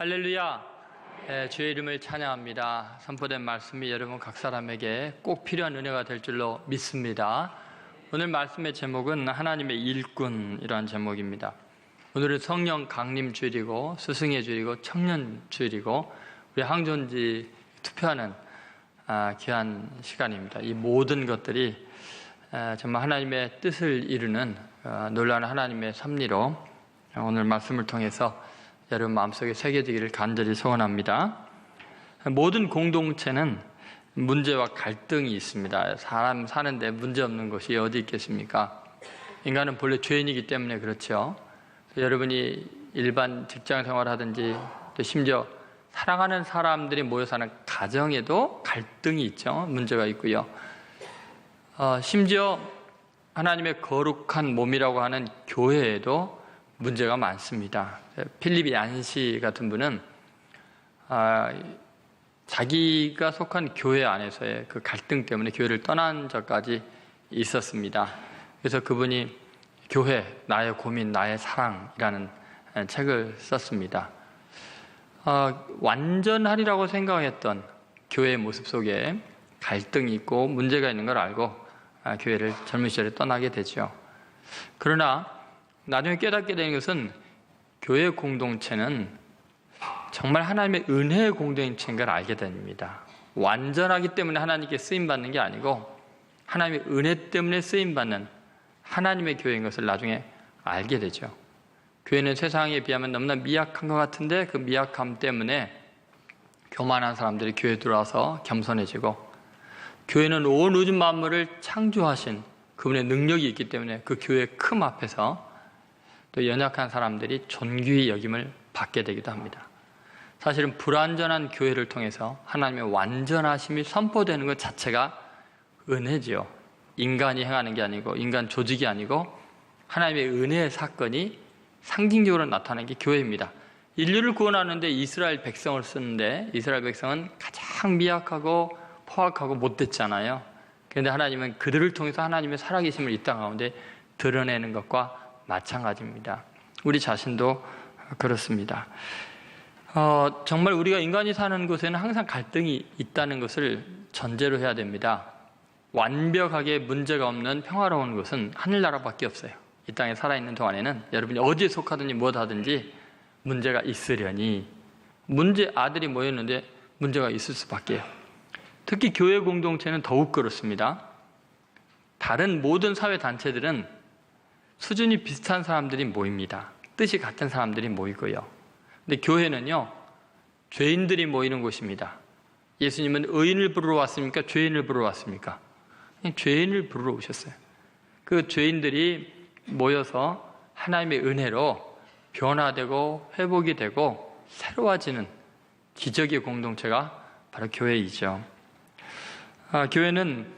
할렐루야. 주의 이름을 찬양합니다. 선포된 말씀이 여러분 각 사람에게 꼭 필요한 은혜가 될 줄로 믿습니다. 오늘 말씀의 제목은 하나님의 일꾼이라는 제목입니다. 오늘은 성령 강림 주일이고 스승의 주일이고 청년 주일이고 우리 항존지 투표하는 귀한 시간입니다. 이 모든 것들이 정말 하나님의 뜻을 이루는 놀라운 하나님의 섭리로 오늘 말씀을 통해서 여러분 마음속에 새겨지기를 간절히 소원합니다. 모든 공동체는 문제와 갈등이 있습니다. 사람 사는데 문제 없는 곳이 어디 있겠습니까? 인간은 본래 죄인이기 때문에 그렇죠. 여러분이 일반 직장 생활하든지 또 심지어 사랑하는 사람들이 모여 사는 가정에도 갈등이 있죠. 문제가 있고요. 심지어 하나님의 거룩한 몸이라고 하는 교회에도 문제가 많습니다. 필립 얀시 같은 분은 자기가 속한 교회 안에서의 그 갈등 때문에 교회를 떠난 적까지 있었습니다. 그래서 그분이 교회, 나의 고민, 나의 사랑이라는 책을 썼습니다. 완전하리라고 생각했던 교회의 모습 속에 갈등이 있고 문제가 있는 걸 알고 교회를 젊은 시절에 떠나게 되죠. 그러나 나중에 깨닫게 되는 것은 교회 공동체는 정말 하나님의 은혜의 공동체인 걸 알게 됩니다. 완전하기 때문에 하나님께 쓰임받는 게 아니고 하나님의 은혜 때문에 쓰임받는 하나님의 교회인 것을 나중에 알게 되죠. 교회는 세상에 비하면 너무나 미약한 것 같은데 그 미약함 때문에 교만한 사람들이 교회에 들어와서 겸손해지고, 교회는 온 우주 만물을 창조하신 그분의 능력이 있기 때문에 그 교회의 큼 앞에서 또 연약한 사람들이 존귀히 여김을 받게 되기도 합니다. 사실은 불완전한 교회를 통해서 하나님의 완전하심이 선포되는 것 자체가 은혜지요. 인간이 행하는 게 아니고 인간 조직이 아니고 하나님의 은혜의 사건이 상징적으로 나타나는 게 교회입니다. 인류를 구원하는데 이스라엘 백성을 쓰는데 이스라엘 백성은 가장 미약하고 포악하고 못됐잖아요. 그런데 하나님은 그들을 통해서 하나님의 살아계심을 이 땅 가운데 드러내는 것과 마찬가지입니다. 우리 자신도 그렇습니다. 정말 우리가 인간이 사는 곳에는 항상 갈등이 있다는 것을 전제로 해야 됩니다. 완벽하게 문제가 없는 평화로운 곳은 하늘나라밖에 없어요. 이 땅에 살아있는 동안에는 여러분이 어디에 속하든지 무엇하든지 문제가 있으려니, 아들이 모였는데 문제가 있을 수밖에요. 특히 교회 공동체는 더욱 그렇습니다. 다른 모든 사회단체들은 수준이 비슷한 사람들이 모입니다. 뜻이 같은 사람들이 모이고요. 근데 교회는요, 죄인들이 모이는 곳입니다. 예수님은 의인을 부르러 왔습니까? 죄인을 부르러 왔습니까? 죄인을 부르러 오셨어요. 그 죄인들이 모여서 하나님의 은혜로 변화되고 회복이 되고 새로워지는 기적의 공동체가 바로 교회이죠. 교회는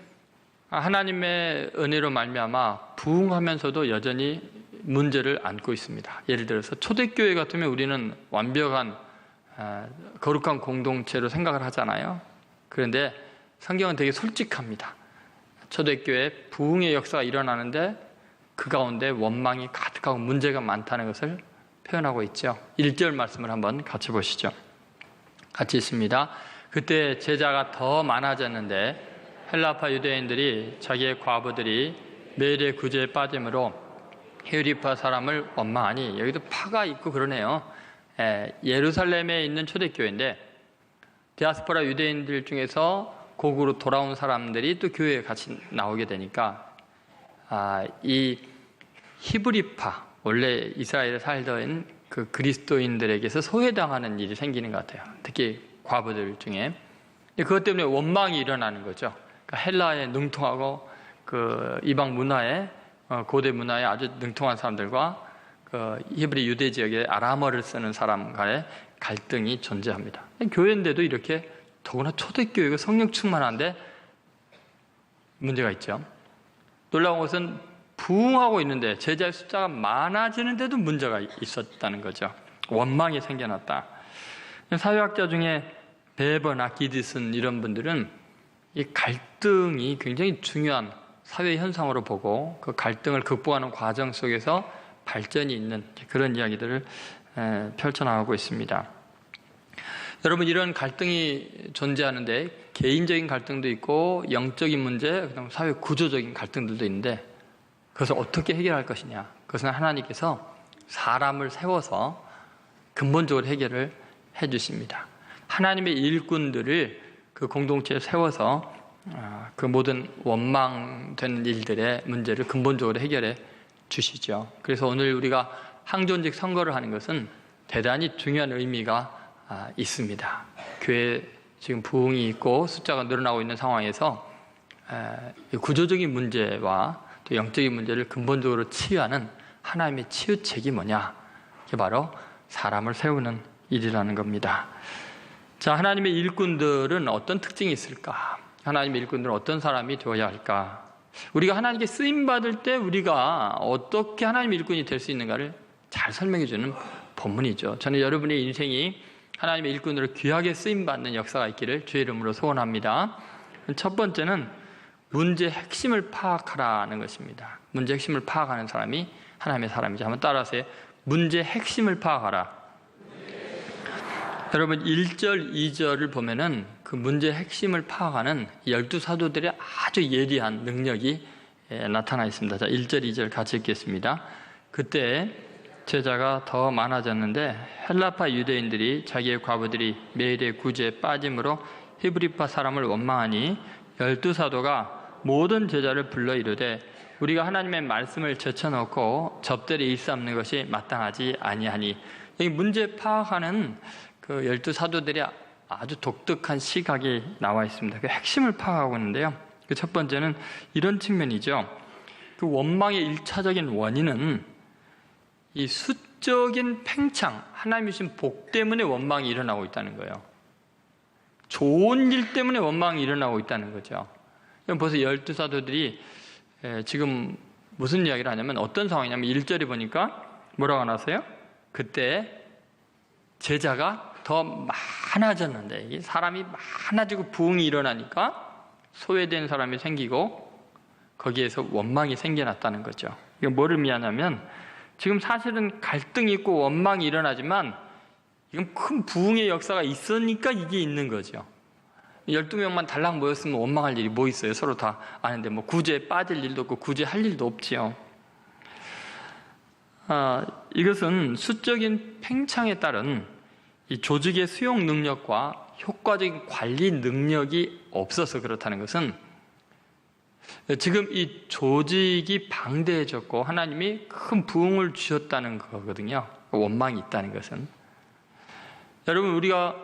하나님의 은혜로 말미암아 부흥하면서도 여전히 문제를 안고 있습니다. 예를 들어서 초대교회 같으면 우리는 완벽한 거룩한 공동체로 생각을 하잖아요. 그런데 성경은 되게 솔직합니다. 초대교회 부흥의 역사가 일어나는데 그 가운데 원망이 가득하고 문제가 많다는 것을 표현하고 있죠. 1절 말씀을 한번 같이 보시죠. 같이 있습니다. 그때 제자가 더 많아졌는데 헬라파 유대인들이 자기의 과부들이 매일의 구제에 빠짐으로 히브리파 사람을 원망하니, 여기도 파가 있고 그러네요. 예루살렘에 있는 초대교회인데 디아스포라 유대인들 중에서 고국으로 돌아온 사람들이 또 교회에 같이 나오게 되니까 이 히브리파, 원래 이스라엘에 살던 그 그리스도인들에게서 소외당하는 일이 생기는 것 같아요. 특히 과부들 중에. 그것 때문에 원망이 일어나는 거죠. 헬라에 능통하고 그 이방 문화에, 고대 문화에 아주 능통한 사람들과 그 히브리 유대 지역의 아람어를 쓰는 사람 간의 갈등이 존재합니다. 교회인데도 이렇게, 더구나 초대교회가 성령 충만한데 문제가 있죠. 놀라운 것은 부흥하고 있는데 제자의 숫자가 많아지는데도 문제가 있었다는 거죠. 원망이 생겨났다. 사회학자 중에 베버, 아키디슨 이런 분들은 이 갈등이 굉장히 중요한 사회 현상으로 보고 그 갈등을 극복하는 과정 속에서 발전이 있는 그런 이야기들을 펼쳐나가고 있습니다. 여러분, 이런 갈등이 존재하는데 개인적인 갈등도 있고 영적인 문제, 그다음 사회 구조적인 갈등들도 있는데 그것을 어떻게 해결할 것이냐? 그것은 하나님께서 사람을 세워서 근본적으로 해결을 해 주십니다. 하나님의 일꾼들을 그 공동체에 세워서 그 모든 원망되는 일들의 문제를 근본적으로 해결해 주시죠. 그래서 오늘 우리가 항존직 선거를 하는 것은 대단히 중요한 의미가 있습니다. 교회 지금 부흥이 있고 숫자가 늘어나고 있는 상황에서 구조적인 문제와 또 영적인 문제를 근본적으로 치유하는 하나님의 치유책이 뭐냐? 그게 바로 사람을 세우는 일이라는 겁니다. 자, 하나님의 일꾼들은 어떤 특징이 있을까? 하나님의 일꾼들은 어떤 사람이 되어야 할까? 우리가 하나님께 쓰임받을 때 우리가 어떻게 하나님의 일꾼이 될 수 있는가를 잘 설명해 주는 본문이죠. 저는 여러분의 인생이 하나님의 일꾼으로 귀하게 쓰임받는 역사가 있기를 주의 이름으로 소원합니다. 첫 번째는 문제의 핵심을 파악하라는 것입니다. 문제의 핵심을 파악하는 사람이 하나님의 사람이죠. 한번 따라하세요. 문제의 핵심을 파악하라. 여러분 1절, 2절을 보면은 그 문제의 핵심을 파악하는 12사도들의 아주 예리한 능력이 나타나 있습니다. 자, 1절, 2절 같이 읽겠습니다. 그때 제자가 더 많아졌는데 헬라파 유대인들이 자기의 과부들이 매일의 구제에 빠짐으로 히브리파 사람을 원망하니 12사도가 모든 제자를 불러 이르되 우리가 하나님의 말씀을 제쳐놓고 접대를 일삼는 것이 마땅하지 아니하니. 여기 문제 파악하는 그 12사도들이 아주 독특한 시각이 나와 있습니다. 그 핵심을 파악하고 있는데요. 그 첫 번째는 이런 측면이죠. 그 원망의 1차적인 원인은 이 수적인 팽창, 하나님이 주신 복 때문에 원망이 일어나고 있다는 거예요. 좋은 일 때문에 원망이 일어나고 있다는 거죠. 벌써 12사도들이 지금 무슨 이야기를 하냐면 어떤 상황이냐면 1절에 보니까 뭐라고 나왔어요? 그때 제자가 더 많아졌는데 사람이 많아지고 부흥이 일어나니까 소외된 사람이 생기고 거기에서 원망이 생겨났다는 거죠. 이건 뭐를 의미하냐면 지금 사실은 갈등이 있고 원망이 일어나지만 이건 큰 부흥의 역사가 있으니까 이게 있는 거죠. 12명만 달랑 모였으면 원망할 일이 뭐 있어요? 서로 다 아는데 뭐 구제에 빠질 일도 없고 구제할 일도 없지요. 이것은 수적인 팽창에 따른 이 조직의 수용 능력과 효과적인 관리 능력이 없어서 그렇다는 것은 지금 이 조직이 방대해졌고 하나님이 큰 부흥을 주셨다는 거거든요. 원망이 있다는 것은. 여러분 우리가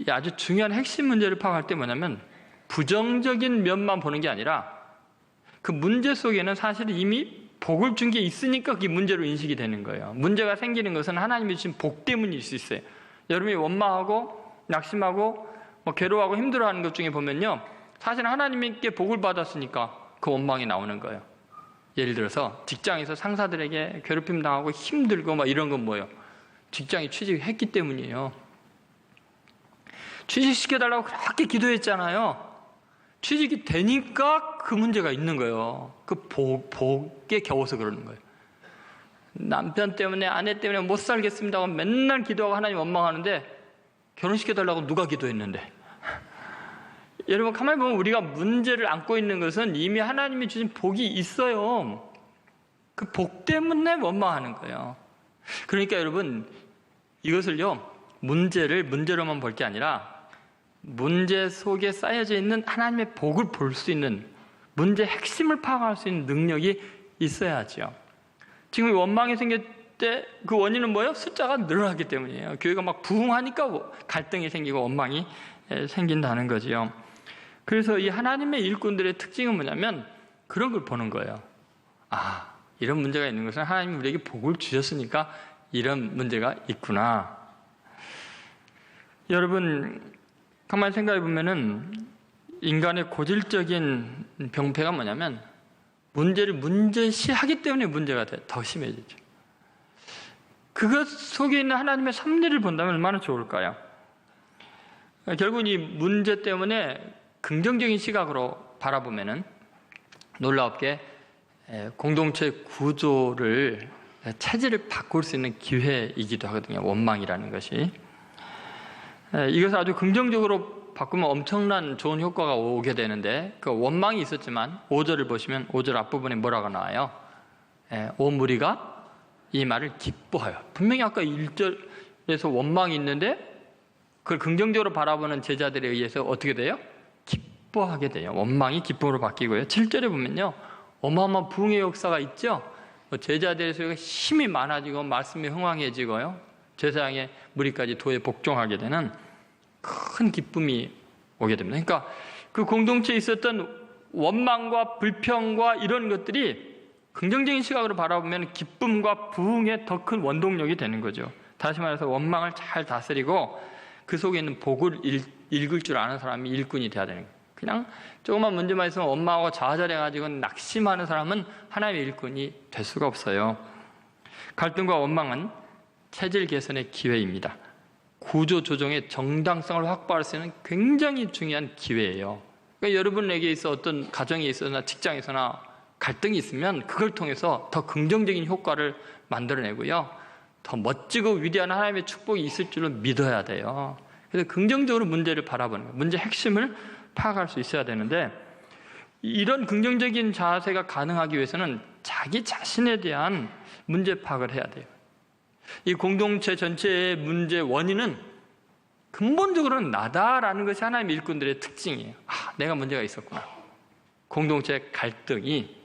아주 중요한 핵심 문제를 파악할 때 뭐냐면 부정적인 면만 보는 게 아니라 그 문제 속에는 사실 이미 복을 준 게 있으니까 그게 문제로 인식이 되는 거예요. 문제가 생기는 것은 하나님이 주신 복 때문일 수 있어요. 여러분이 원망하고 낙심하고 괴로워하고 힘들어하는 것 중에 보면요, 사실 하나님께 복을 받았으니까 그 원망이 나오는 거예요. 예를 들어서 직장에서 상사들에게 괴롭힘 당하고 힘들고 이런 건 뭐예요? 직장에 취직했기 때문이에요. 취직시켜달라고 그렇게 기도했잖아요. 취직이 되니까 그 문제가 있는 거예요. 그 복에 겨워서 그러는 거예요. 남편 때문에 아내 때문에 못 살겠습니다 하고 맨날 기도하고 하나님 원망하는데 결혼시켜달라고 누가 기도했는데. 여러분 가만히 보면 우리가 문제를 안고 있는 것은 이미 하나님이 주신 복이 있어요. 그 복 때문에 원망하는 거예요. 그러니까 여러분 이것을요, 문제를 문제로만 볼 게 아니라 문제 속에 쌓여져 있는 하나님의 복을 볼 수 있는, 문제의 핵심을 파악할 수 있는 능력이 있어야죠. 지금 원망이 생길 때 그 원인은 뭐예요? 숫자가 늘어나기 때문이에요. 교회가 막 부흥하니까 갈등이 생기고 원망이 생긴다는 거지요. 그래서 이 하나님의 일꾼들의 특징은 뭐냐면 그런 걸 보는 거예요. 이런 문제가 있는 것은 하나님이 우리에게 복을 주셨으니까 이런 문제가 있구나. 여러분 가만히 생각해 보면은 인간의 고질적인 병폐가 뭐냐면 문제를 문제시하기 때문에 문제가 더 심해지죠. 그것 속에 있는 하나님의 섭리를 본다면 얼마나 좋을까요? 결국 이 문제 때문에 긍정적인 시각으로 바라보면은 놀랍게 공동체 구조를, 체질을 바꿀 수 있는 기회이기도 하거든요. 원망이라는 것이. 이것을 아주 긍정적으로 바꾸면 엄청난 좋은 효과가 오게 되는데, 그 원망이 있었지만 5절을 보시면 5절 앞부분에 뭐라고 나와요? 온 무리가 이 말을 기뻐하여. 분명히 아까 1절에서 원망이 있는데 그걸 긍정적으로 바라보는 제자들에 의해서 어떻게 돼요? 기뻐하게 돼요. 원망이 기쁨으로 바뀌고요. 7절에 보면요, 어마어마한 부흥의 역사가 있죠. 제자들에서 힘이 많아지고 말씀이 흥왕해지고요, 제사장의 무리까지 도에 복종하게 되는 큰 기쁨이 오게 됩니다. 그러니까 그 공동체에 있었던 원망과 불평과 이런 것들이 긍정적인 시각으로 바라보면 기쁨과 부흥의 더 큰 원동력이 되는 거죠. 다시 말해서 원망을 잘 다스리고 그 속에 있는 복을 읽을 줄 아는 사람이 일꾼이 돼야 되는 거예요. 그냥 조금만 문제만 있으면 원망하고 좌절해가지고 낙심하는 사람은 하나님의 일꾼이 될 수가 없어요. 갈등과 원망은 체질 개선의 기회입니다. 구조 조정의 정당성을 확보할 수 있는 굉장히 중요한 기회예요. 그러니까 여러분에게 있어 어떤 가정에 있어나 직장에서나 갈등이 있으면 그걸 통해서 더 긍정적인 효과를 만들어내고요, 더 멋지고 위대한 하나님의 축복이 있을 줄로 믿어야 돼요. 그래서 긍정적으로 문제를 바라보는 거예요. 문제 핵심을 파악할 수 있어야 되는데, 이런 긍정적인 자세가 가능하기 위해서는 자기 자신에 대한 문제 파악을 해야 돼요. 이 공동체 전체의 문제 원인은 근본적으로는 나다라는 것이 하나님의 일꾼들의 특징이에요. 내가 문제가 있었구나. 공동체 갈등이,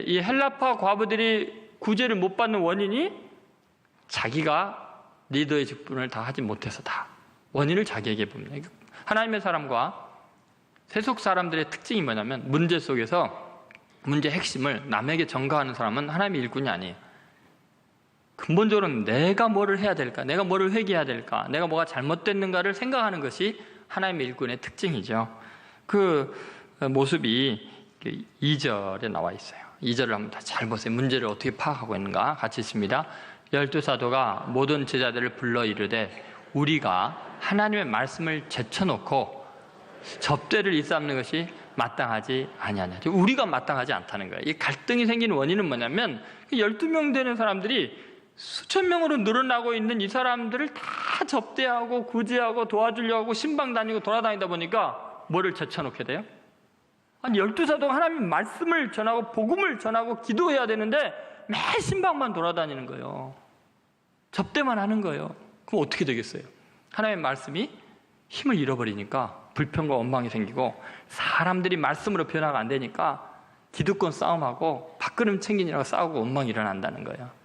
이 헬라파 과부들이 구제를 못 받는 원인이 자기가 리더의 직분을 다 하지 못해서다. 원인을 자기에게 봅니다. 하나님의 사람과 세속 사람들의 특징이 뭐냐면, 문제 속에서 문제 핵심을 남에게 전가하는 사람은 하나님의 일꾼이 아니에요. 근본적으로는 내가 뭐를 해야 될까, 내가 뭐를 회개해야 될까, 내가 뭐가 잘못됐는가를 생각하는 것이 하나님의 일꾼의 특징이죠. 그 모습이 2절에 나와 있어요. 2절을 한번 다 잘 보세요. 문제를 어떻게 파악하고 있는가 같이 있습니다. 12사도가 모든 제자들을 불러 이르되 우리가 하나님의 말씀을 제쳐놓고 접대를 일삼는 것이 마땅하지 아니하냐. 우리가 마땅하지 않다는 거예요. 이 갈등이 생기는 원인은 뭐냐면, 12명 되는 사람들이 수천 명으로 늘어나고 있는 이 사람들을 다 접대하고 구제하고 도와주려고 신방 다니고 돌아다니다 보니까 뭐를 제쳐놓게 돼요? 아니, 12사도가 하나님 말씀을 전하고 복음을 전하고 기도해야 되는데 매 신방만 돌아다니는 거예요. 접대만 하는 거예요. 그럼 어떻게 되겠어요? 하나님의 말씀이 힘을 잃어버리니까 불평과 원망이 생기고, 사람들이 말씀으로 변화가 안 되니까 기득권 싸움하고 밥그릇 챙기느라고 싸우고 원망이 일어난다는 거예요.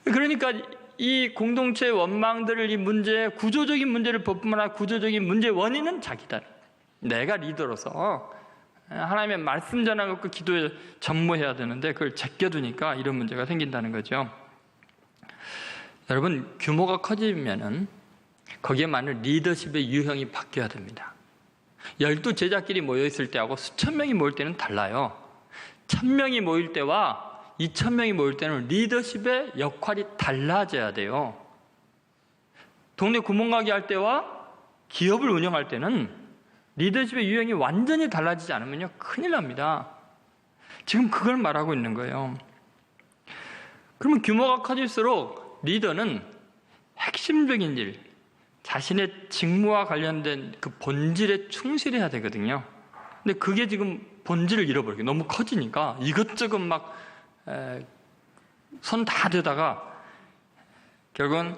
그러니까 이 공동체의 원망들을, 이 문제, 구조적인 문제를 벗뿐만 아니라 구조적인 문제의 원인은 자기다. 내가 리더로서 하나님의 말씀 전하고 그 기도에 전무해야 되는데 그걸 제껴두니까 이런 문제가 생긴다는 거죠. 여러분, 규모가 커지면은 거기에 맞는 리더십의 유형이 바뀌어야 됩니다. 12제자끼리 모여있을 때하고 수천 명이 모일 때는 달라요. 1000명이 모일 때와 2000명이 모일 때는 리더십의 역할이 달라져야 돼요. 동네 구멍가게 할 때와 기업을 운영할 때는 리더십의 유형이 완전히 달라지지 않으면요, 큰일 납니다. 지금 그걸 말하고 있는 거예요. 그러면 규모가 커질수록 리더는 핵심적인 일, 자신의 직무와 관련된 그 본질에 충실해야 되거든요. 근데 그게 지금 본질을 잃어버리고 너무 커지니까 이것저것 막 손 다 대다가 결국은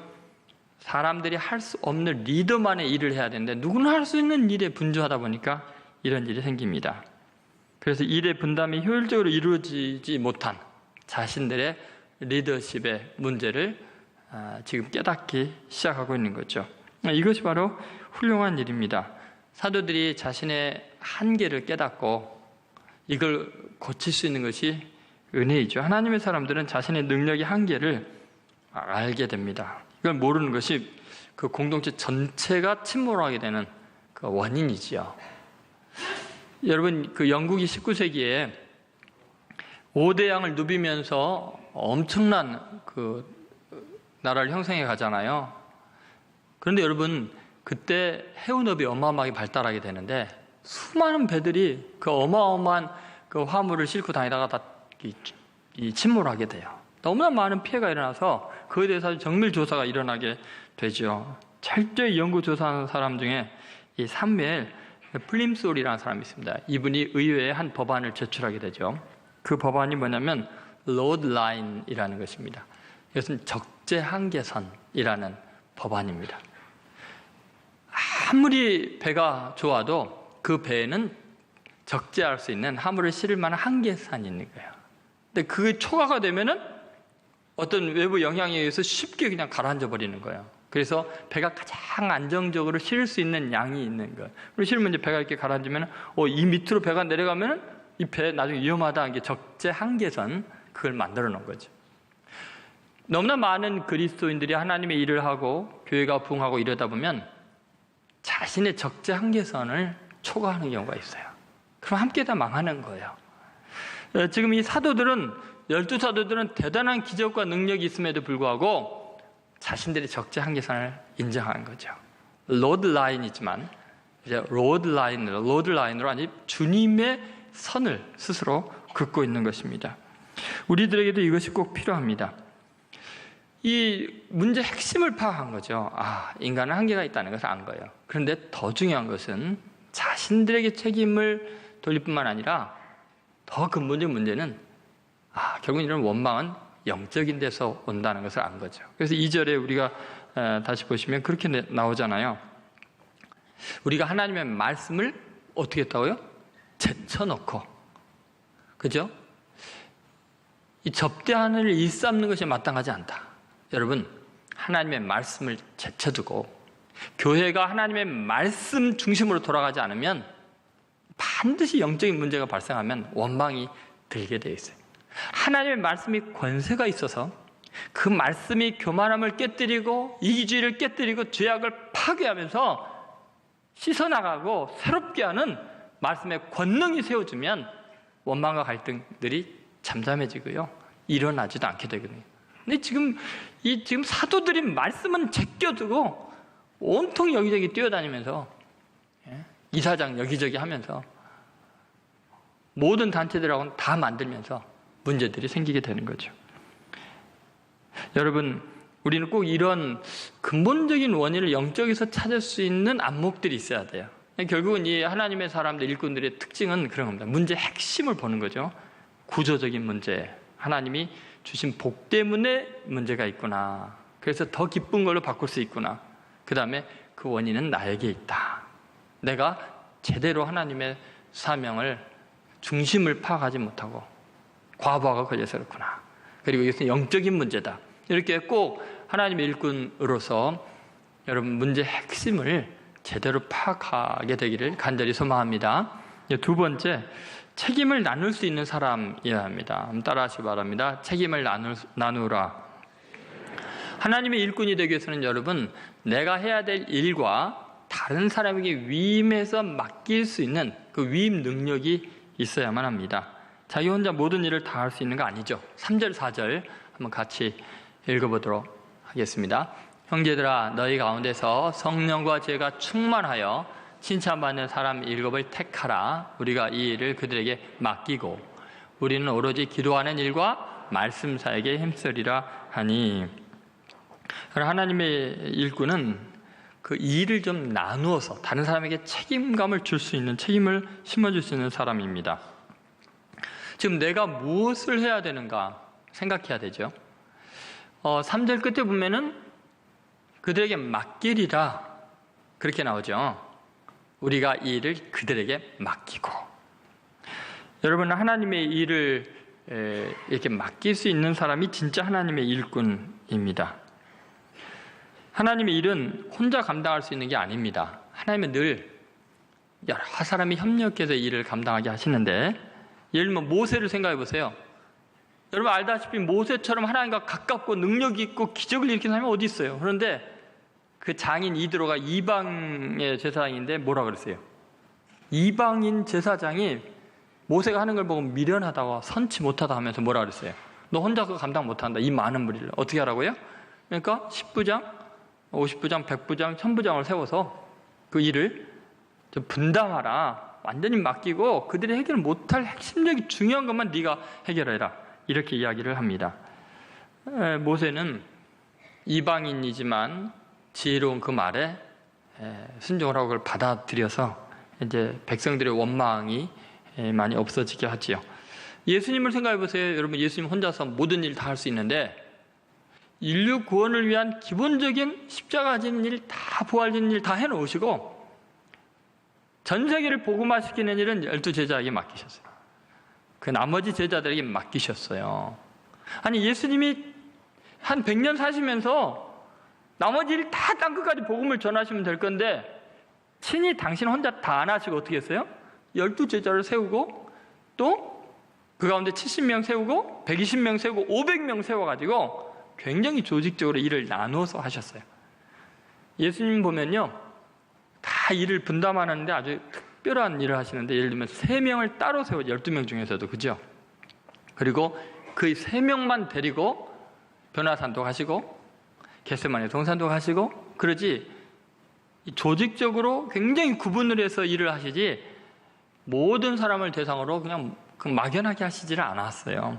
사람들이 할 수 없는 리더만의 일을 해야 되는데 누구나 할 수 있는 일에 분주하다 보니까 이런 일이 생깁니다. 그래서 일의 분담이 효율적으로 이루어지지 못한 자신들의 리더십의 문제를 지금 깨닫기 시작하고 있는 거죠. 이것이 바로 훌륭한 일입니다. 사도들이 자신의 한계를 깨닫고 이걸 고칠 수 있는 것이 은혜이죠. 하나님의 사람들은 자신의 능력의 한계를 알게 됩니다. 이걸 모르는 것이 그 공동체 전체가 침몰하게 되는 그 원인이지요. 여러분, 그 영국이 19세기에 5대양을 누비면서 엄청난 그 나라를 형성해 가잖아요. 그런데 여러분, 그때 해운업이 어마어마하게 발달하게 되는데 수많은 배들이 그 어마어마한 그 화물을 싣고 다니다가 다 침몰하게 돼요. 너무나 많은 피해가 일어나서 그에 대해서 정밀 조사가 일어나게 되죠. 철저히 연구조사하는 사람 중에 이 사무엘 플림솔이라는 사람이 있습니다. 이분이 의회에 한 법안을 제출하게 되죠. 그 법안이 뭐냐면 로드 라인이라는 것입니다. 이것은 적재 한계선이라는 법안입니다. 아무리 배가 좋아도 그 배에는 적재할 수 있는 화물을 실을 만한 한계선이 있는 거예요. 근데 그게 초과가 되면은 어떤 외부 영향에 의해서 쉽게 그냥 가라앉아 버리는 거예요. 그래서 배가 가장 안정적으로 실을 수 있는 양이 있는 거예요. 그리고 실으면 이제 배가 이렇게 가라앉으면 이 밑으로 배가 내려가면은 이 배 나중에 위험하다. 이게 적재 한계선 그걸 만들어 놓은 거죠. 너무나 많은 그리스도인들이 하나님의 일을 하고 교회가 부흥하고 이러다 보면 자신의 적재 한계선을 초과하는 경우가 있어요. 그럼 함께 다 망하는 거예요. 지금 이 사도들은 12사도들은 대단한 기적과 능력이 있음에도 불구하고 자신들의 적재 한계선을 인정한 거죠. 로드 라인이지만 이제 로드 라인으로 아니 주님의 선을 스스로 긋고 있는 것입니다. 우리들에게도 이것이 꼭 필요합니다. 이 문제의 핵심을 파악한 거죠. 인간은 한계가 있다는 것을 안 거예요. 그런데 더 중요한 것은 자신들에게 책임을 돌릴 뿐만 아니라 더 근본적인 문제는 결국 이런 원망은 영적인 데서 온다는 것을 안 거죠. 그래서 2절에 우리가 다시 보시면 그렇게 나오잖아요. 우리가 하나님의 말씀을 어떻게 했다고요? 제쳐놓고, 그죠? 이 접대하는 일을 일삼는 것이 마땅하지 않다. 여러분, 하나님의 말씀을 제쳐두고 교회가 하나님의 말씀 중심으로 돌아가지 않으면 반드시 영적인 문제가 발생하면 원망이 들게 되어 있어요. 하나님의 말씀이 권세가 있어서 그 말씀이 교만함을 깨뜨리고 이기주의를 깨뜨리고 죄악을 파괴하면서 씻어나가고 새롭게 하는 말씀의 권능이 세워지면 원망과 갈등들이 잠잠해지고요. 일어나지도 않게 되거든요. 근데 지금 사도들이 말씀은 제껴두고 온통 여기저기 뛰어다니면서 이사장 여기저기 하면서 모든 단체들하고는 다 만들면서 문제들이 생기게 되는 거죠. 여러분, 우리는 꼭 이런 근본적인 원인을 영적에서 찾을 수 있는 안목들이 있어야 돼요. 결국은 이 하나님의 사람들, 일꾼들의 특징은 그런 겁니다. 문제의 핵심을 보는 거죠. 구조적인 문제, 하나님이 주신 복 때문에 문제가 있구나. 그래서 더 기쁜 걸로 바꿀 수 있구나. 그 다음에 그 원인은 나에게 있다. 내가 제대로 하나님의 사명을 중심을 파악하지 못하고 과부하가 걸려서 그렇구나. 그리고 이것은 영적인 문제다. 이렇게 꼭 하나님의 일꾼으로서 여러분 문제의 핵심을 제대로 파악하게 되기를 간절히 소망합니다. 두 번째, 책임을 나눌 수 있는 사람이어야 합니다. 따라하시기 바랍니다. 책임을 나누라. 하나님의 일꾼이 되기 위해서는 여러분, 내가 해야 될 일과 다른 사람에게 위임해서 맡길 수 있는 그 위임 능력이 있어야만 합니다. 자기 혼자 모든 일을 다 할 수 있는 거 아니죠. 3절, 4절 한번 같이 읽어보도록 하겠습니다. 형제들아, 너희 가운데서 성령과 지혜가 충만하여 칭찬받는 사람 7을 택하라. 우리가 이 일을 그들에게 맡기고 우리는 오로지 기도하는 일과 말씀 사에게 힘쓰리라 하니. 하나님의 일꾼은 그 일을 좀 나누어서 다른 사람에게 책임감을 줄 수 있는, 책임을 심어줄 수 있는 사람입니다. 지금 내가 무엇을 해야 되는가 생각해야 되죠. 3절 끝에 보면은 그들에게 맡기리라 그렇게 나오죠. 우리가 이 일을 그들에게 맡기고. 여러분, 하나님의 일을 이렇게 맡길 수 있는 사람이 진짜 하나님의 일꾼입니다. 하나님의 일은 혼자 감당할 수 있는 게 아닙니다. 하나님은 늘 여러 사람이 협력해서 일을 감당하게 하시는데, 예를 들면 모세를 생각해 보세요. 여러분 알다시피 모세처럼 하나님과 가깝고 능력이 있고 기적을 일으키는 사람이 어디 있어요? 그런데 그 장인 이드로가 이방의 제사장인데 뭐라 그랬어요? 이방인 제사장이 모세가 하는 걸 보고 미련하다고 선치 못하다 하면서 뭐라 그랬어요? 너 혼자 그거 감당 못한다. 이 많은 무리를. 어떻게 하라고요? 그러니까 10부장, 50부장, 100부장, 1000부장을 세워서 그 일을 좀 분담하라. 완전히 맡기고 그들이 해결 못할 핵심적인 중요한 것만 네가 해결해라. 이렇게 이야기를 합니다. 모세는 이방인이지만 지혜로운 그 말에 순종을 하고 그걸 받아들여서 이제 백성들의 원망이 많이 없어지게 하지요. 예수님을 생각해 보세요. 여러분, 예수님 혼자서 모든 일 다 할 수 있는데 인류 구원을 위한 기본적인 십자가 지는 일, 다 부활 지는 일 다 해놓으시고 전 세계를 복음화시키는 일은 12제자에게 맡기셨어요. 그 나머지 제자들에게 맡기셨어요. 아니, 예수님이 한 100년 사시면서 나머지 일 다 땅끝까지 복음을 전하시면 될 건데 친히 당신 혼자 다 안 하시고 어떻게 했어요? 12제자를 세우고 또 그 가운데 70명 세우고 120명 세우고 500명 세워가지고 굉장히 조직적으로 일을 나눠서 하셨어요. 예수님 보면요, 다 일을 분담하는데 아주 특별한 일을 하시는데, 예를 들면 3명을 따로 세워, 12명 중에서도, 그죠? 그리고 그 3명만 데리고 변화산도 가시고 겟세마네 동산도 가시고, 그러지 조직적으로 굉장히 구분을 해서 일을 하시지 모든 사람을 대상으로 그냥 막연하게 하시지를 않았어요.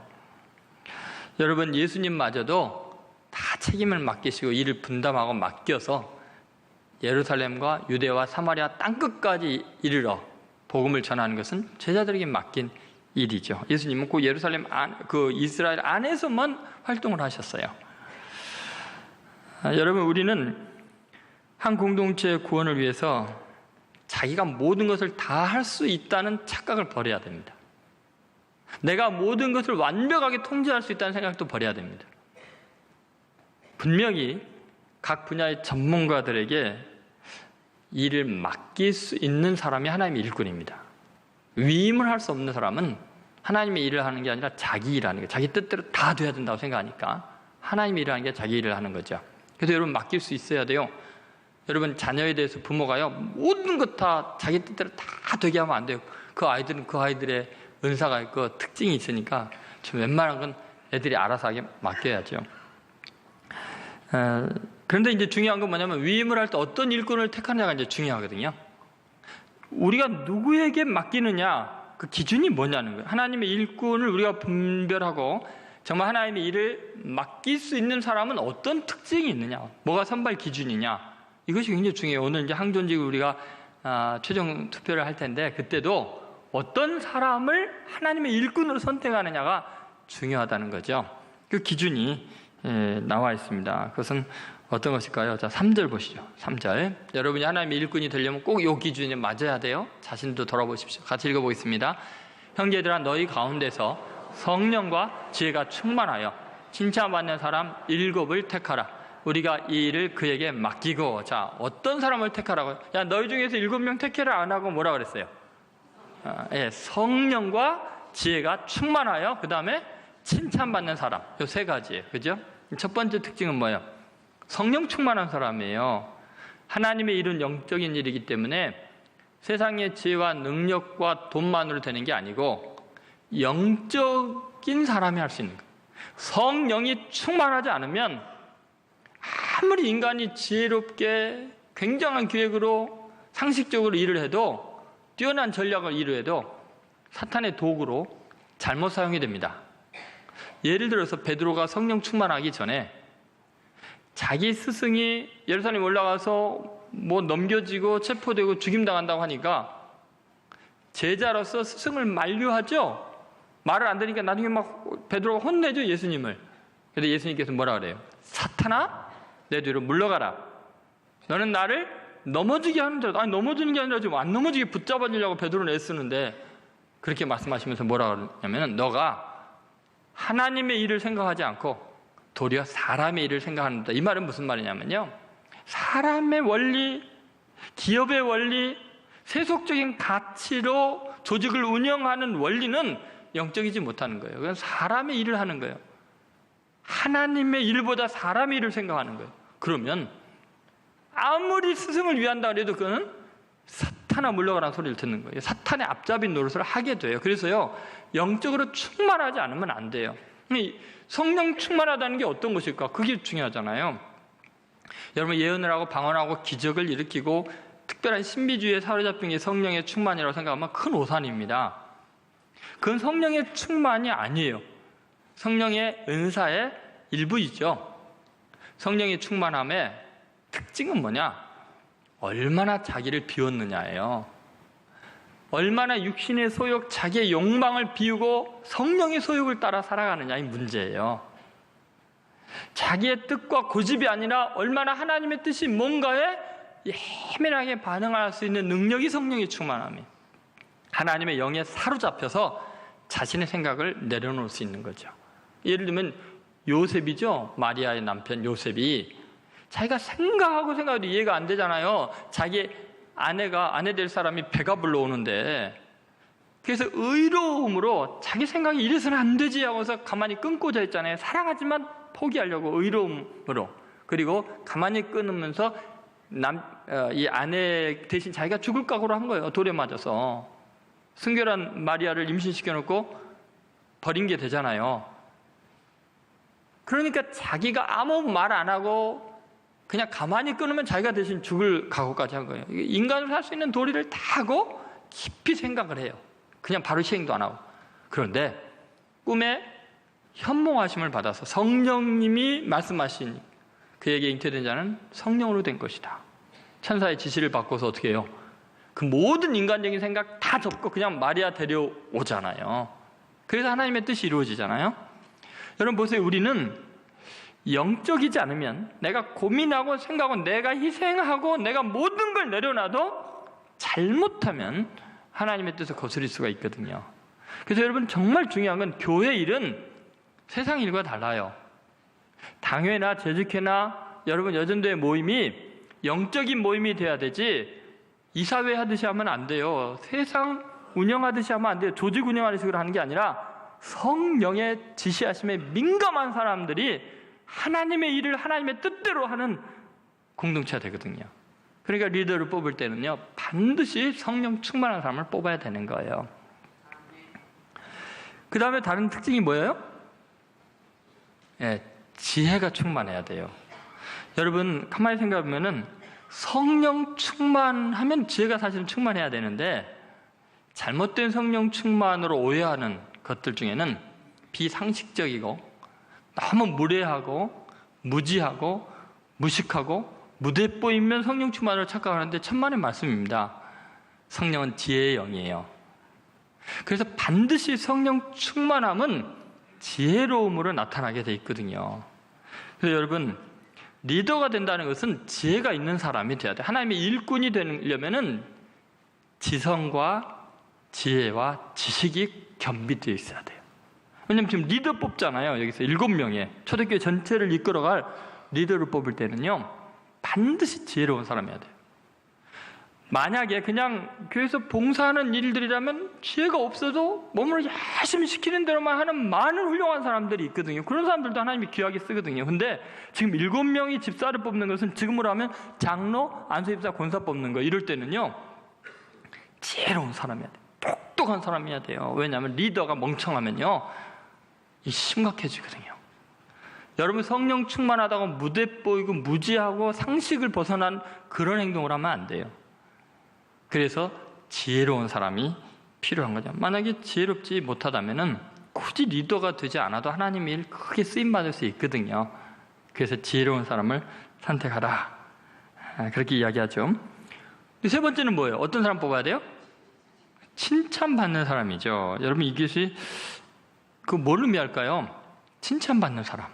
여러분, 예수님마저도 다 책임을 맡기시고 일을 분담하고 맡겨서 예루살렘과 유대와 사마리아 땅끝까지 이르러 복음을 전하는 것은 제자들에게 맡긴 일이죠. 예수님은 그 예루살렘 그 이스라엘 안에서만 활동을 하셨어요. 여러분, 우리는 한 공동체의 구원을 위해서 자기가 모든 것을 다 할 수 있다는 착각을 버려야 됩니다. 내가 모든 것을 완벽하게 통제할 수 있다는 생각도 버려야 됩니다. 분명히 각 분야의 전문가들에게 일을 맡길 수 있는 사람이 하나님의 일꾼입니다. 위임을 할 수 없는 사람은 하나님의 일을 하는 게 아니라 자기 일을 하는 거예요. 자기 뜻대로 다 돼야 된다고 생각하니까 하나님의 일을 하는 게 자기 일을 하는 거죠. 그래서 여러분, 맡길 수 있어야 돼요. 여러분, 자녀에 대해서 부모가요, 모든 것 다 자기 뜻대로 다 되게 하면 안 돼요. 그 아이들은 그 아이들의 은사가 있고 특징이 있으니까 좀 웬만한 건 애들이 알아서 하게 맡겨야죠. 그런데 이제 중요한 건 뭐냐면, 위임을 할 때 어떤 일꾼을 택하느냐가 이제 중요하거든요. 우리가 누구에게 맡기느냐, 그 기준이 뭐냐는 거예요. 하나님의 일꾼을 우리가 분별하고 정말 하나님의 일을 맡길 수 있는 사람은 어떤 특징이 있느냐, 뭐가 선발 기준이냐, 이것이 굉장히 중요해요. 오늘 이제 항존직을 우리가 최종 투표를 할 텐데, 그때도 어떤 사람을 하나님의 일꾼으로 선택하느냐가 중요하다는 거죠. 그 기준이 나와 있습니다. 그것은 어떤 것일까요? 자, 3절 보시죠. 3절. 여러분이 하나님의 일꾼이 되려면 꼭 이 기준에 맞아야 돼요. 자신도 돌아보십시오. 같이 읽어보겠습니다. 형제들아, 너희 가운데서 성령과 지혜가 충만하여 칭찬받는 사람 7을 택하라. 우리가 이 일을 그에게 맡기고. 자, 어떤 사람을 택하라고요? 야, 너희 중에서 7명 택해라 안 하고 뭐라 그랬어요? 성령과 지혜가 충만하여, 그 다음에 칭찬받는 사람. 이 3가지예요. 그죠? 첫 번째 특징은 뭐예요? 성령 충만한 사람이에요. 하나님의 일은 영적인 일이기 때문에 세상의 지혜와 능력과 돈만으로 되는 게 아니고 영적인 사람이 할 수 있는 거예요. 성령이 충만하지 않으면 아무리 인간이 지혜롭게 굉장한 계획으로 상식적으로 일을 해도, 뛰어난 전략을 이루어도 사탄의 도구로 잘못 사용이 됩니다. 예를 들어서 베드로가 성령 충만하기 전에 자기 스승이 예루살렘 올라가서 뭐 넘겨지고 체포되고 죽임당한다고 하니까 제자로서 스승을 만류하죠. 말을 안 들으니까 나중에 막 베드로가 혼내죠, 예수님을. 그런데 예수님께서 뭐라 그래요? 사탄아, 내 뒤로 물러가라. 너는 나를 넘어지게 하는 자다. 아니, 넘어지는 게 아니라 지금 안 넘어지게 붙잡아주려고 베드로는 애쓰는데, 그렇게 말씀하시면서 뭐라 그러냐면, 너가 하나님의 일을 생각하지 않고 도리어 사람의 일을 생각한다. 이 말은 무슨 말이냐면요, 사람의 원리, 기업의 원리, 세속적인 가치로 조직을 운영하는 원리는 영적이지 못하는 거예요. 그건 사람의 일을 하는 거예요. 하나님의 일보다 사람의 일을 생각하는 거예요. 그러면 아무리 스승을 위한다 해도 그거는 사탄아 물러가라는 소리를 듣는 거예요. 사탄의 앞잡이 노릇을 하게 돼요. 그래서요, 영적으로 충만하지 않으면 안 돼요. 성령 충만하다는 게 어떤 것일까? 그게 중요하잖아요. 여러분, 예언을 하고 방언하고 기적을 일으키고 특별한 신비주의에 사로잡힌 게 성령의 충만이라고 생각하면 큰 오산입니다. 그건 성령의 충만이 아니에요. 성령의 은사의 일부이죠. 성령의 충만함에 특징은 뭐냐? 얼마나 자기를 비웠느냐예요. 얼마나 육신의 소욕, 자기의 욕망을 비우고 성령의 소욕을 따라 살아가느냐의 문제예요. 자기의 뜻과 고집이 아니라 얼마나 하나님의 뜻이 뭔가에 예민하게 반응할 수 있는 능력이 성령의 충만함이, 하나님의 영에 사로잡혀서 자신의 생각을 내려놓을 수 있는 거죠. 예를 들면 요셉이죠. 마리아의 남편 요셉이 자기가 생각해도 이해가 안 되잖아요. 자기 아내 될 사람이 배가 불러오는데, 그래서 의로움으로 자기 생각이 이래서는 안 되지 하고서 가만히 끊고자 했잖아요. 사랑하지만 포기하려고 의로움으로. 그리고 가만히 끊으면서 이 아내 대신 자기가 죽을 각오로 한 거예요. 돌에 맞아서. 순결한 마리아를 임신시켜놓고 버린 게 되잖아요. 그러니까 자기가 아무 말 안 하고 그냥 가만히 끊으면 자기가 대신 죽을 각오까지 한 거예요. 인간으로 할 수 있는 도리를 다 하고 깊이 생각을 해요. 그냥 바로 시행도 안 하고. 그런데 꿈에 현몽하심을 받아서 성령님이 말씀하신, 그에게 잉태된 자는 성령으로 된 것이다. 천사의 지시를 받고서 어떻게 해요? 그 모든 인간적인 생각 다 접고 그냥 마리아 데려오잖아요. 그래서 하나님의 뜻이 이루어지잖아요. 여러분 보세요. 우리는 영적이지 않으면, 내가 고민하고 생각하고 내가 희생하고 내가 모든 걸 내려놔도 잘못하면 하나님의 뜻을 거스릴 수가 있거든요. 그래서 여러분 정말 중요한 건, 교회 일은 세상 일과 달라요. 당회나 재직회나 여러분 여전도의 모임이 영적인 모임이 돼야 되지, 이사회 하듯이 하면 안 돼요. 세상 운영하듯이 하면 안 돼요. 조직 운영하는 식으로 하는 게 아니라 성령의 지시하심에 민감한 사람들이 하나님의 일을 하나님의 뜻대로 하는 공동체가 되거든요. 그러니까 리더를 뽑을 때는요, 반드시 성령 충만한 사람을 뽑아야 되는 거예요. 그 다음에 다른 특징이 뭐예요? 지혜가 충만해야 돼요. 여러분 가만히 생각해보면은 성령 충만하면 지혜가 사실은 충만해야 되는데, 잘못된 성령 충만으로 오해하는 것들 중에는 비상식적이고 너무 무례하고 무지하고 무식하고 무대뽀이면 성령 충만으로 착각하는데 천만의 말씀입니다. 성령은 지혜의 영이에요. 그래서 반드시 성령 충만함은 지혜로움으로 나타나게 돼 있거든요. 그래서 여러분 리더가 된다는 것은 지혜가 있는 사람이 돼야 돼요. 하나님의 일꾼이 되려면은 지성과 지혜와 지식이 겸비되어 있어야 돼요. 왜냐면 지금 리더 뽑잖아요. 여기서 7명의 초대교회 전체를 이끌어갈 리더를 뽑을 때는요, 반드시 지혜로운 사람이어야 돼요. 만약에 그냥 교회에서 봉사하는 일들이라면 지혜가 없어도 몸으로 열심히 시키는 대로만 하는 많은 훌륭한 사람들이 있거든요. 그런 사람들도 하나님이 귀하게 쓰거든요. 근데 지금 7명이 집사를 뽑는 것은 지금으로 하면 장로, 안수집사, 권사 뽑는 거, 이럴 때는요 지혜로운 사람이어야 돼요. 똑똑한 사람이어야 돼요. 왜냐하면 리더가 멍청하면요 이 심각해지거든요. 여러분 성령 충만하다고 무대 보이고 무지하고 상식을 벗어난 그런 행동을 하면 안 돼요. 그래서 지혜로운 사람이 필요한 거죠. 만약에 지혜롭지 못하다면은 굳이 리더가 되지 않아도 하나님의 일 크게 쓰임받을 수 있거든요. 그래서 지혜로운 사람을 선택하라, 그렇게 이야기하죠. 세 번째는 뭐예요? 어떤 사람 뽑아야 돼요? 칭찬받는 사람이죠. 여러분 이것이 뭘 의미할까요? 칭찬받는 사람.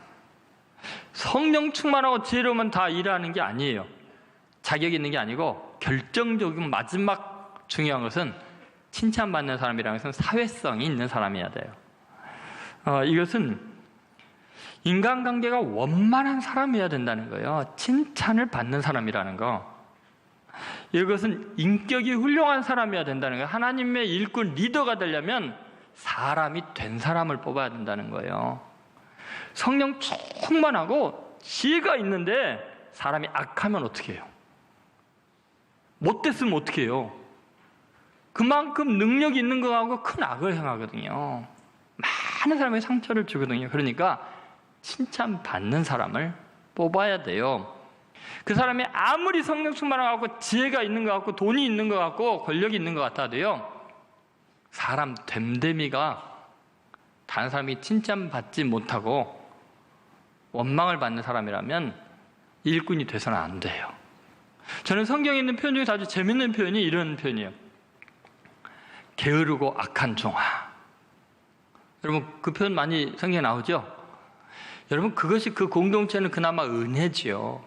성령 충만하고 지혜로우면 다 일하는 게 아니에요. 자격이 있는 게 아니고 결정적인 마지막 중요한 것은 칭찬받는 사람이라는 것은 사회성이 있는 사람이어야 돼요. 이것은 인간관계가 원만한 사람이어야 된다는 거예요. 칭찬을 받는 사람이라는 거. 이것은 인격이 훌륭한 사람이어야 된다는 거예요. 하나님의 일꾼 리더가 되려면 사람이 된 사람을 뽑아야 된다는 거예요. 성령 충만하고 지혜가 있는데 사람이 악하면 어떻게 해요? 못됐으면 어떻게 해요? 그만큼 능력이 있는 거하고 큰 악을 행하거든요. 많은 사람에게 상처를 주거든요. 그러니까 칭찬받는 사람을 뽑아야 돼요. 그 사람이 아무리 성령 충만하고 지혜가 있는 것 같고 돈이 있는 것 같고 권력이 있는 것 같아도요, 사람 됨됨이가 다른 사람이 칭찬받지 못하고 원망을 받는 사람이라면 일꾼이 돼서는 안 돼요. 저는 성경에 있는 표현 중에서 아주 재밌는 표현이 이런 표현이에요. 게으르고 악한 종아. 여러분 그 표현 많이 성경에 나오죠? 여러분 그것이 그 공동체는 그나마 은혜지요.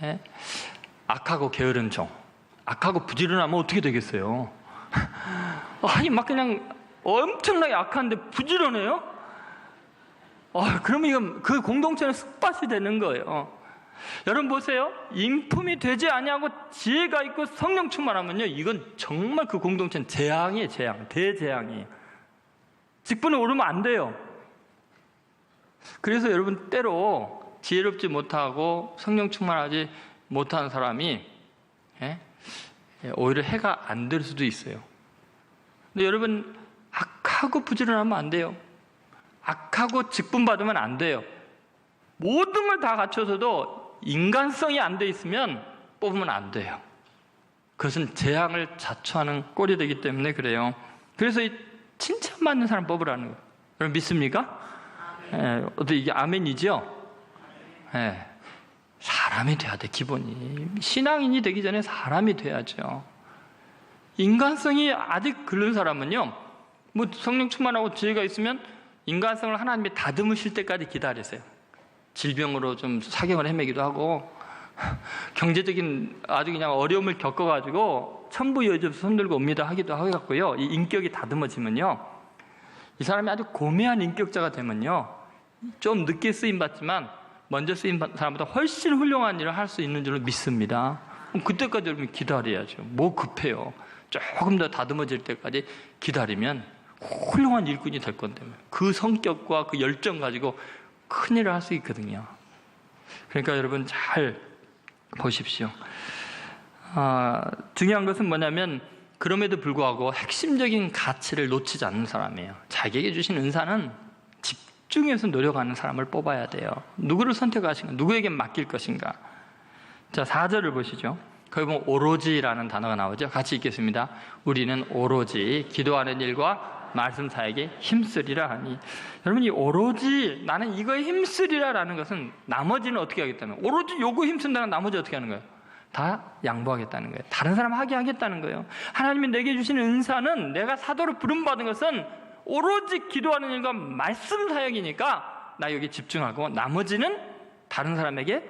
예? 악하고 게으른 종, 악하고 부지런하면 어떻게 되겠어요? 아니 막 그냥 엄청나게 악한데 부지런해요? 그러면 이건 그 공동체는 쑥밭이 되는 거예요. 여러분 보세요. 인품이 되지 아니하고 지혜가 있고 성령 충만하면요, 이건 정말 그 공동체는 재앙이에요. 재앙, 대재앙이에요. 직분에 오르면 안 돼요. 그래서 여러분 때로 지혜롭지 못하고 성령 충만하지 못한 사람이 오히려 해가 안 될 수도 있어요. 근데 여러분 악하고 부지런하면 안 돼요. 악하고 직분 받으면 안 돼요. 모든 걸 다 갖춰서도 인간성이 안 돼 있으면 뽑으면 안 돼요. 그것은 재앙을 자초하는 꼴이 되기 때문에 그래요. 그래서 이 칭찬받는 사람 뽑으라는 거예요. 여러분 믿습니까? 어떻게 이게 아멘이죠? 사람이 돼야 돼, 기본이. 신앙인이 되기 전에 사람이 돼야죠. 인간성이 아직 글른 사람은요, 뭐 성령 충만하고 지혜가 있으면 인간성을 하나님이 다듬으실 때까지 기다리세요. 질병으로 좀 사경을 헤매기도 하고, 경제적인 아주 그냥 어려움을 겪어가지고 천부여집에서 손들고 옵니다 하기도 하고요. 이 인격이 다듬어지면요, 이 사람이 아주 고매한 인격자가 되면요, 좀 늦게 쓰임 받지만 먼저 쓰임 사람보다 훨씬 훌륭한 일을 할 수 있는 줄로 믿습니다. 그때까지 여러분 기다려야죠. 뭐 급해요. 조금 더 다듬어질 때까지 기다리면 훌륭한 일꾼이 될 건데, 그 성격과 그 열정 가지고 큰일을 할 수 있거든요. 그러니까 여러분 잘 보십시오. 중요한 것은 뭐냐면, 그럼에도 불구하고 핵심적인 가치를 놓치지 않는 사람이에요. 자기에게 주신 은사는 집중해서 노력하는 사람을 뽑아야 돼요. 누구를 선택하신가? 누구에게 맡길 것인가? 자, 4절을 보시죠. 거기 보면 오로지라는 단어가 나오죠. 같이 읽겠습니다. 우리는 오로지 기도하는 일과 말씀 사역에 힘쓰리라 하니. 여러분, 이 오로지 나는 이거에 힘쓰리라라는 것은 나머지는 어떻게 하겠다는 거예요? 오로지 요거 힘쓴다는 나머지 어떻게 하는 거예요? 다 양보하겠다는 거예요. 다른 사람 하게 하겠다는 거예요. 하나님이 내게 주신 은사는, 내가 사도로 부름받은 것은 오로지 기도하는 일과 말씀 사역이니까 나 여기 집중하고 나머지는 다른 사람에게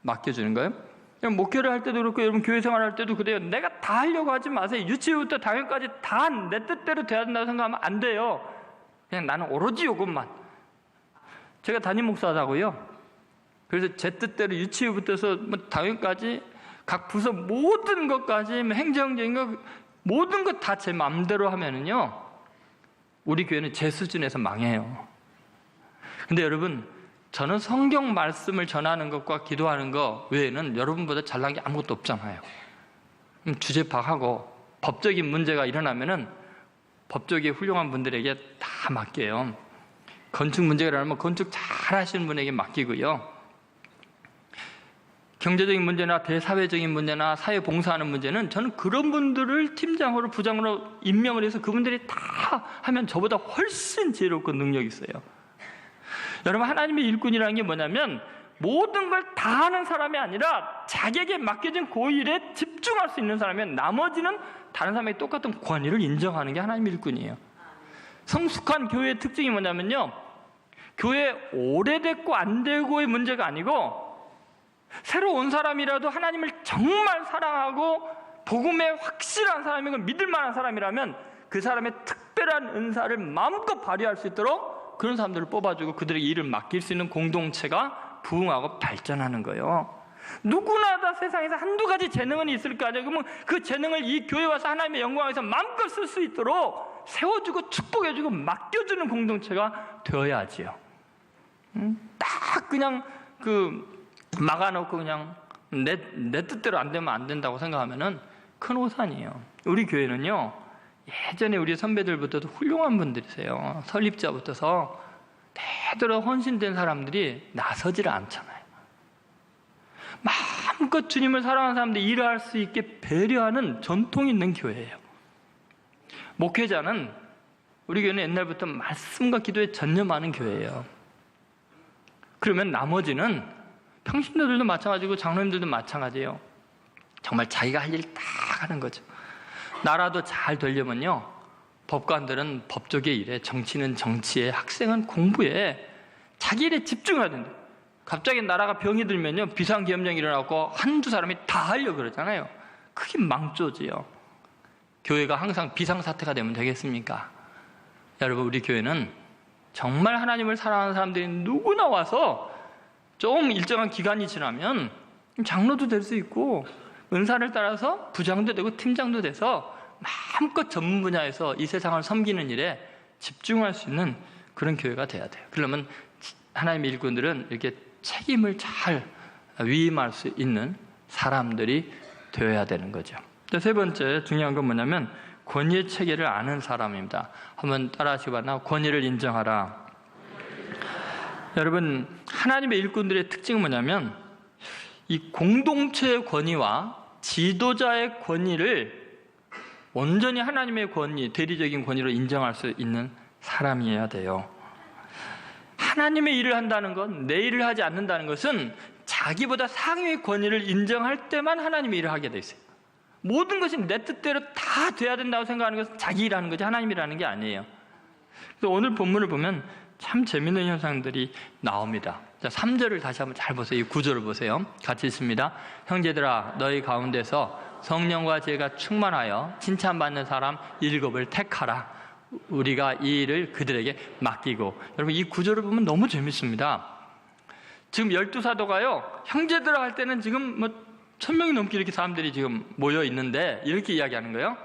맡겨주는 거예요. 목회를 할 때도 그렇고 여러분 교회 생활할 때도 그래요. 내가 다 하려고 하지 마세요. 유치부터 당연까지 다 내 뜻대로 돼야 된다고 생각하면 안 돼요. 그냥 나는 오로지 요것만. 제가 담임 목사하고요. 그래서 제 뜻대로 유치부터서 당연까지 각 부서 모든 것까지 행정적인 거 모든 것 다 제 마음대로 하면은요, 우리 교회는 제 수준에서 망해요. 근데 여러분, 저는 성경 말씀을 전하는 것과 기도하는 것 외에는 여러분보다 잘난 게 아무것도 없잖아요. 주제 파악하고 법적인 문제가 일어나면은 법적인 훌륭한 분들에게 다 맡겨요. 건축 문제가 일어나면 건축 잘 하시는 분에게 맡기고요. 경제적인 문제나 대사회적인 문제나 사회 봉사하는 문제는 저는 그런 분들을 팀장으로 부장으로 임명을 해서 그분들이 다 하면 저보다 훨씬 지혜롭고 능력이 있어요. 여러분, 하나님의 일꾼이라는 게 뭐냐면 모든 걸 다 하는 사람이 아니라 자기에게 맡겨진 그 일에 집중할 수 있는 사람이면 나머지는 다른 사람에게 똑같은 권위를 인정하는 게 하나님의 일꾼이에요. 성숙한 교회의 특징이 뭐냐면요, 교회 오래됐고 안 되고의 문제가 아니고, 새로 온 사람이라도 하나님을 정말 사랑하고 복음에 확실한 사람이고 믿을 만한 사람이라면 그 사람의 특별한 은사를 마음껏 발휘할 수 있도록 그런 사람들을 뽑아주고 그들에게 일을 맡길 수 있는 공동체가 부흥하고 발전하는 거예요. 누구나 다 세상에서 한두 가지 재능은 있을 거 아니에요. 그러면 그 재능을 이 교회 와서 하나님의 영광에서 마음껏 쓸 수 있도록 세워주고 축복해주고 맡겨주는 공동체가 되어야지요. 딱 그냥 막아놓고 그냥 내 뜻대로 안 되면 안 된다고 생각하면은 큰 오산이에요. 우리 교회는요, 예전에 우리 선배들부터도 훌륭한 분들이세요. 설립자부터서 대대로 헌신된 사람들이 나서지를 않잖아요. 마음껏 주님을 사랑하는 사람들이 일할 수 있게 배려하는 전통이 있는 교회예요. 목회자는 우리 교회는 옛날부터 말씀과 기도에 전념하는 교회예요. 그러면 나머지는 평신도들도 마찬가지고 장로님들도 마찬가지예요. 정말 자기가 할 일 다 하는 거죠. 나라도 잘 되려면요, 법관들은 법조계 일에, 정치는 정치에, 학생은 공부에 자기 일에 집중해야 된다. 갑자기 나라가 병이 들면요, 비상기업령이 일어나고 한두 사람이 다 하려고 그러잖아요. 그게 망조지요. 교회가 항상 비상사태가 되면 되겠습니까? 여러분, 우리 교회는 정말 하나님을 사랑하는 사람들이 누구나 와서 좀 일정한 기간이 지나면 장로도 될 수 있고, 은사를 따라서 부장도 되고 팀장도 돼서 마음껏 전문 분야에서 이 세상을 섬기는 일에 집중할 수 있는 그런 교회가 돼야 돼요. 그러면 하나님의 일꾼들은 이렇게 책임을 잘 위임할 수 있는 사람들이 되어야 되는 거죠. 세 번째 중요한 건 뭐냐면 권위의 체계를 아는 사람입니다. 한번 따라하시기 바랍니다. 권위를 인정하라. 여러분, 하나님의 일꾼들의 특징은 뭐냐면 이 공동체의 권위와 지도자의 권위를 온전히 하나님의 권위, 대리적인 권위로 인정할 수 있는 사람이어야 돼요. 하나님의 일을 한다는 건, 내 일을 하지 않는다는 것은 자기보다 상위의 권위를 인정할 때만 하나님의 일을 하게 돼 있어요. 모든 것이 내 뜻대로 다 돼야 된다고 생각하는 것은 자기 일하는 거지 하나님 일하는 게 아니에요. 그래서 오늘 본문을 보면 참 재밌는 현상들이 나옵니다. 자, 3절을 다시 한번 잘 보세요. 이 구절을 보세요. 같이 있습니다. 형제들아, 너희 가운데서 성령과 지혜가 충만하여 칭찬받는 사람 7을 택하라. 우리가 이 일을 그들에게 맡기고. 여러분, 이 구절을 보면 너무 재밌습니다. 지금 12사도가요, 형제들아 할 때는 지금 1000명이 넘게 이렇게 사람들이 지금 모여 있는데 이렇게 이야기하는 거예요.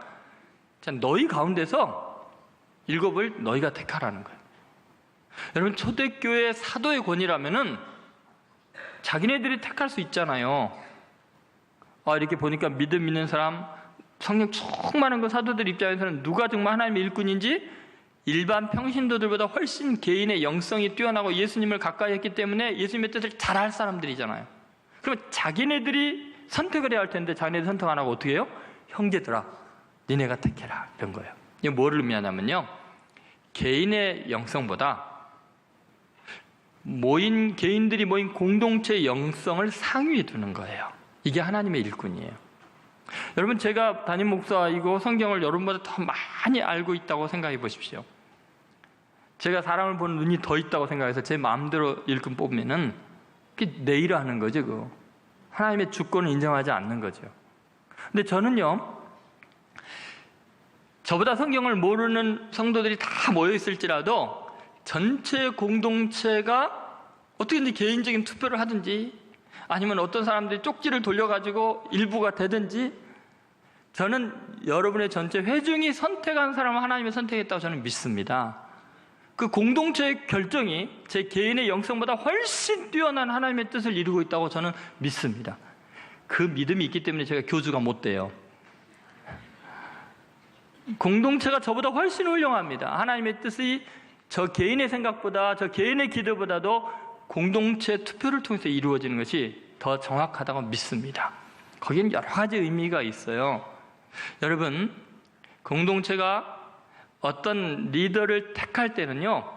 자, 너희 가운데서 7을 너희가 택하라는 거예요. 여러분, 초대교회 사도의 권위라면은 자기네들이 택할 수 있잖아요. 이렇게 보니까 믿음 있는 사람, 성령 충만한 그 사도들 입장에서는 누가 정말 하나님의 일꾼인지 일반 평신도들보다 훨씬 개인의 영성이 뛰어나고 예수님을 가까이 했기 때문에 예수님의 뜻을 잘할 사람들이잖아요. 그럼 자기네들이 선택을 해야 할 텐데 자기네들 선택 안 하고 어떻게 해요? 형제들아, 니네가 택해라, 이런 거예요. 이게 뭐를 의미하냐면요, 개인의 영성보다 개인들이 모인 공동체의 영성을 상위에 두는 거예요. 이게 하나님의 일꾼이에요. 여러분, 제가 담임 목사이고 성경을 여러분보다 더 많이 알고 있다고 생각해 보십시오. 제가 사람을 보는 눈이 더 있다고 생각해서 제 마음대로 일꾼 뽑으면은 그게 내 일을 하는 거죠. 그거. 하나님의 주권을 인정하지 않는 거죠. 근데 저는요, 저보다 성경을 모르는 성도들이 다 모여 있을지라도 전체 공동체가 어떻게든지 개인적인 투표를 하든지 아니면 어떤 사람들이 쪽지를 돌려가지고 일부가 되든지, 저는 여러분의 전체 회중이 선택한 사람을 하나님이 선택했다고 저는 믿습니다. 그 공동체의 결정이 제 개인의 영성보다 훨씬 뛰어난 하나님의 뜻을 이루고 있다고 저는 믿습니다. 그 믿음이 있기 때문에 제가 교주가 못 돼요. 공동체가 저보다 훨씬 훌륭합니다. 하나님의 뜻이 저 개인의 생각보다, 저 개인의 기도보다도 공동체 투표를 통해서 이루어지는 것이 더 정확하다고 믿습니다. 거기는 여러 가지 의미가 있어요. 여러분, 공동체가 어떤 리더를 택할 때는요,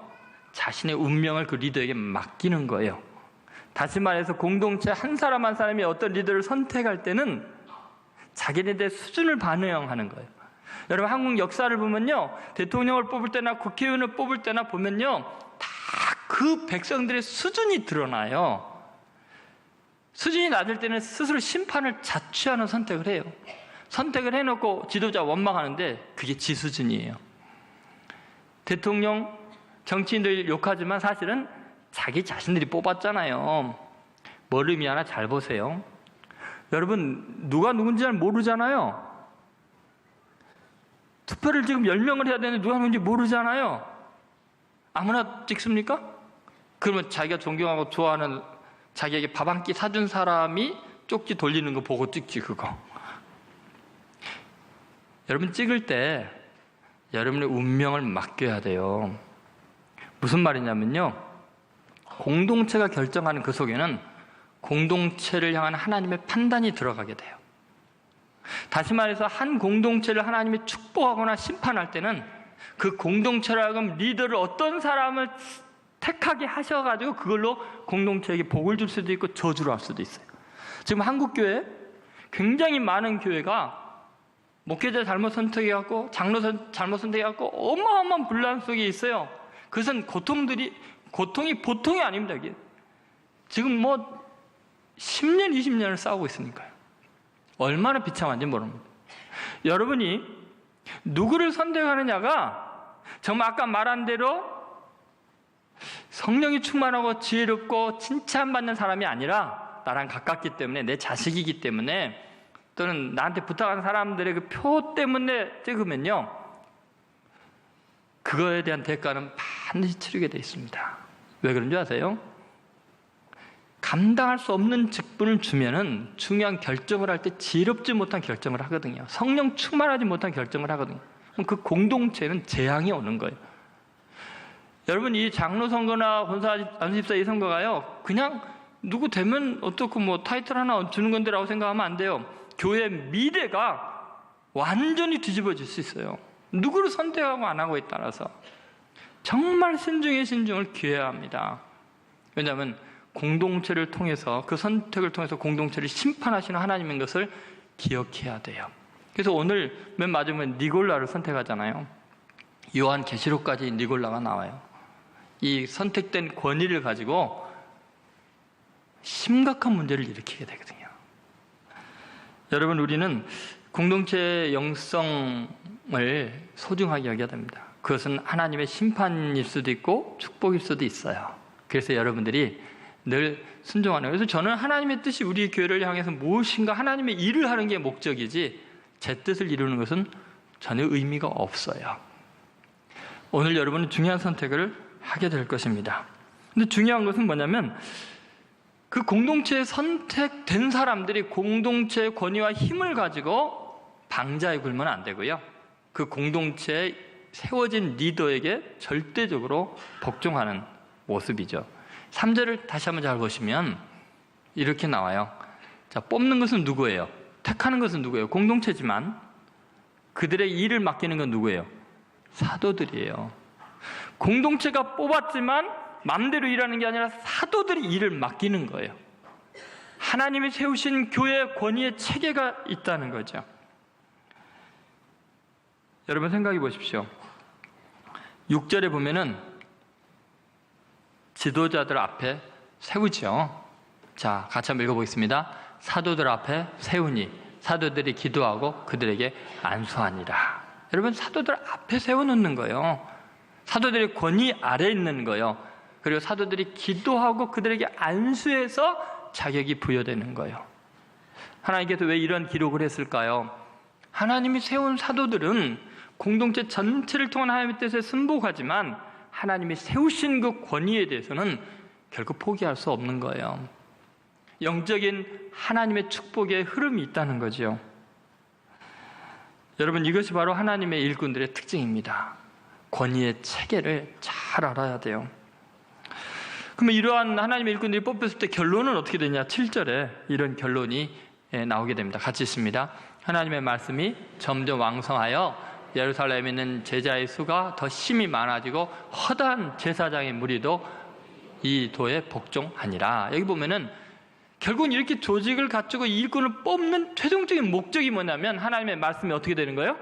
자신의 운명을 그 리더에게 맡기는 거예요. 다시 말해서 공동체 한 사람 한 사람이 어떤 리더를 선택할 때는 자기네들의 수준을 반영하는 거예요. 여러분, 한국 역사를 보면요, 대통령을 뽑을 때나 국회의원을 뽑을 때나 보면요, 다 그 백성들의 수준이 드러나요. 수준이 낮을 때는 스스로 심판을 자취하는 선택을 해요. 선택을 해놓고 지도자 원망하는데 그게 지 수준이에요. 대통령, 정치인들 욕하지만 사실은 자기 자신들이 뽑았잖아요. 뭘 의미하나 잘 보세요. 여러분, 누가 누군지 잘 모르잖아요. 투표를 지금 10명을 해야 되는데 누가 누군지 모르잖아요. 아무나 찍습니까? 그러면 자기가 존경하고 좋아하는, 자기에게 밥 한 끼 사준 사람이 쪽지 돌리는 거 보고 찍지, 그거. 여러분, 찍을 때 여러분의 운명을 맡겨야 돼요. 무슨 말이냐면요, 공동체가 결정하는 그 속에는 공동체를 향한 하나님의 판단이 들어가게 돼요. 다시 말해서 한 공동체를 하나님이 축복하거나 심판할 때는 그 공동체로 하여금 리더를 어떤 사람을 택하게 하셔가지고 그걸로 공동체에게 복을 줄 수도 있고 저주를 할 수도 있어요. 지금 한국교회 굉장히 많은 교회가 목회자 잘못 선택해갖고 장로 잘못 선택해갖고 어마어마한 분란 속에 있어요. 그것은 고통이 보통이 아닙니다. 이게. 지금 10년, 20년을 싸우고 있으니까요. 얼마나 비참한지 모릅니다. 여러분이 누구를 선택하느냐가 정말 아까 말한 대로 성령이 충만하고 지혜롭고 칭찬받는 사람이 아니라 나랑 가깝기 때문에, 내 자식이기 때문에, 또는 나한테 부탁하는 사람들의 그 표 때문에 찍으면요, 그거에 대한 대가는 반드시 치르게 되어 있습니다. 왜 그런 줄 아세요? 감당할 수 없는 직분을 주면은 중요한 결정을 할 때 지혜롭지 못한 결정을 하거든요. 성령 충만하지 못한 결정을 하거든요. 그럼 그 공동체는 재앙이 오는 거예요. 여러분, 이 장로 선거나 권사 안수집사 이 선거가요, 그냥 누구 되면 어떻고 타이틀 하나 주는 건데라고 생각하면 안 돼요. 교회의 미래가 완전히 뒤집어질 수 있어요. 누구를 선택하고 안 하고에 따라서 정말 신중의 신중을 기해야 합니다. 왜냐하면 공동체를 통해서, 그 선택을 통해서 공동체를 심판하시는 하나님인 것을 기억해야 돼요. 그래서 오늘 맨 마지막에 니골라를 선택하잖아요. 요한계시록까지 니골라가 나와요. 이 선택된 권위를 가지고 심각한 문제를 일으키게 되거든요. 여러분, 우리는 공동체의 영성을 소중하게 여겨야 됩니다. 그것은 하나님의 심판일 수도 있고 축복일 수도 있어요. 그래서 여러분들이 늘 순종하는 거예요. 그래서 저는 하나님의 뜻이 우리 교회를 향해서 무엇인가 하나님의 일을 하는 게 목적이지 제 뜻을 이루는 것은 전혀 의미가 없어요. 오늘 여러분은 중요한 선택을 하게 될 것입니다. 근데 중요한 것은 뭐냐면 그 공동체에 선택된 사람들이 공동체의 권위와 힘을 가지고 방자에 굴면 안 되고요. 그 공동체에 세워진 리더에게 절대적으로 복종하는 모습이죠. 3절을 다시 한번 잘 보시면 이렇게 나와요. 자, 뽑는 것은 누구예요? 택하는 것은 누구예요? 공동체지만 그들의 일을 맡기는 건 누구예요? 사도들이에요. 공동체가 뽑았지만 마음대로 일하는 게 아니라 사도들이 일을 맡기는 거예요. 하나님이 세우신 교회의 권위의 체계가 있다는 거죠. 여러분 생각해 보십시오. 6절에 보면은 지도자들 앞에 세우죠. 자, 같이 한번 읽어보겠습니다. 사도들 앞에 세우니 사도들이 기도하고 그들에게 안수하니라. 여러분, 사도들 앞에 세워놓는 거예요. 사도들의 권위 아래에 있는 거예요. 그리고 사도들이 기도하고 그들에게 안수해서 자격이 부여되는 거예요. 하나님께서 왜 이런 기록을 했을까요? 하나님이 세운 사도들은 공동체 전체를 통한 하나님의 뜻에 순복하지만 하나님이 세우신 그 권위에 대해서는 결코 포기할 수 없는 거예요. 영적인 하나님의 축복의 흐름이 있다는 거죠. 여러분, 이것이 바로 하나님의 일꾼들의 특징입니다. 권위의 체계를 잘 알아야 돼요. 그러면 이러한 하나님의 일꾼들이 뽑혔을 때 결론은 어떻게 되냐? 7절에 이런 결론이 나오게 됩니다. 같이 있습니다. 하나님의 말씀이 점점 왕성하여 예루살렘에 있는 제자의 수가 더 심히 많아지고 허다한 제사장의 무리도 이 도에 복종하니라. 여기 보면은 결국은 이렇게 조직을 갖추고 이 일꾼을 뽑는 최종적인 목적이 뭐냐면 하나님의 말씀이 어떻게 되는 거예요?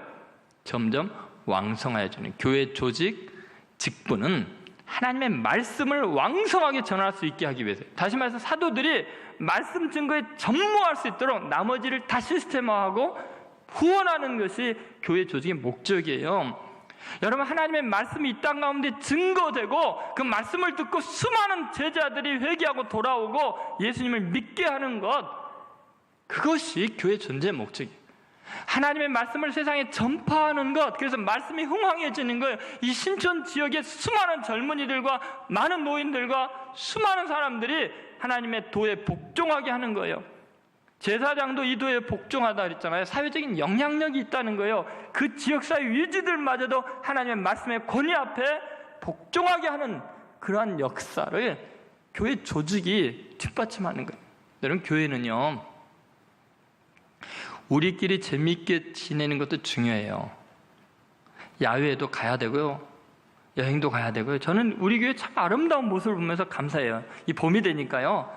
점점 왕성해지는 교회 조직, 직분은 하나님의 말씀을 왕성하게 전할 수 있게 하기 위해서, 다시 말해서 사도들이 말씀 증거에 전무할 수 있도록 나머지를 다 시스템화하고 후원하는 것이 교회 조직의 목적이에요. 여러분, 하나님의 말씀이 이 땅 가운데 증거되고 그 말씀을 듣고 수많은 제자들이 회개하고 돌아오고 예수님을 믿게 하는 것, 그것이 교회 존재의 목적이에요. 하나님의 말씀을 세상에 전파하는 것, 그래서 말씀이 흥황해지는 거예요. 이 신촌 지역의 수많은 젊은이들과 많은 노인들과 수많은 사람들이 하나님의 도에 복종하게 하는 거예요. 제사장도 이 도에 복종하다 그랬잖아요. 사회적인 영향력이 있다는 거예요. 그 지역사회 위지들마저도 하나님의 말씀의 권위 앞에 복종하게 하는 그러한 역사를 교회 조직이 뒷받침하는 거예요. 여러분, 교회는요, 우리끼리 재미있게 지내는 것도 중요해요. 야외에도 가야 되고요. 여행도 가야 되고요. 저는 우리 교회 참 아름다운 모습을 보면서 감사해요. 이 봄이 되니까요.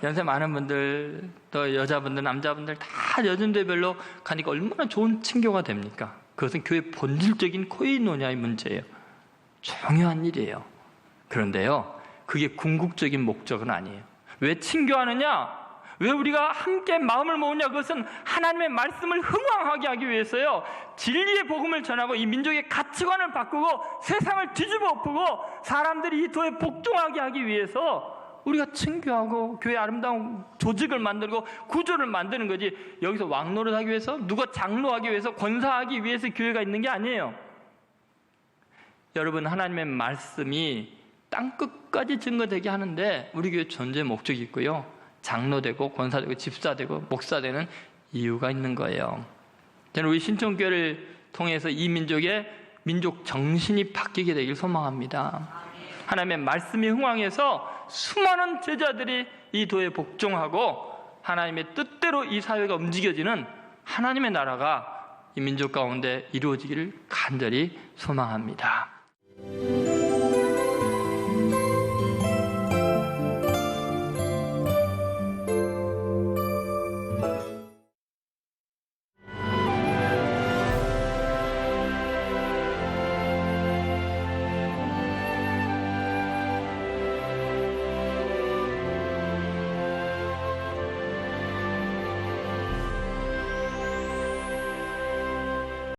연세 많은 분들, 또 여자분들, 남자분들 다 여중대별로 가니까 얼마나 좋은 친교가 됩니까? 그것은 교회 본질적인 코이노냐의 문제예요. 중요한 일이에요. 그런데요, 그게 궁극적인 목적은 아니에요. 왜 친교하느냐? 왜 우리가 함께 마음을 모으냐? 그것은 하나님의 말씀을 흥왕하게 하기 위해서요. 진리의 복음을 전하고 이 민족의 가치관을 바꾸고 세상을 뒤집어 엎고 사람들이 이 도에 복종하게 하기 위해서 우리가 친교하고 교회 아름다운 조직을 만들고 구조를 만드는 거지, 여기서 왕노릇하기 위해서, 누가 장로하기 위해서, 권사하기 위해서 교회가 있는 게 아니에요. 여러분, 하나님의 말씀이 땅끝까지 증거되게 하는데 우리 교회 존재 목적이 있고요. 장로되고 권사되고 집사되고 목사되는 이유가 있는 거예요. 저는 우리 신천교회를 통해서 이 민족의 민족 정신이 바뀌게 되길 소망합니다. 하나님의 말씀이 흥왕해서 수많은 제자들이 이 도에 복종하고 하나님의 뜻대로 이 사회가 움직여지는 하나님의 나라가 이 민족 가운데 이루어지기를 간절히 소망합니다.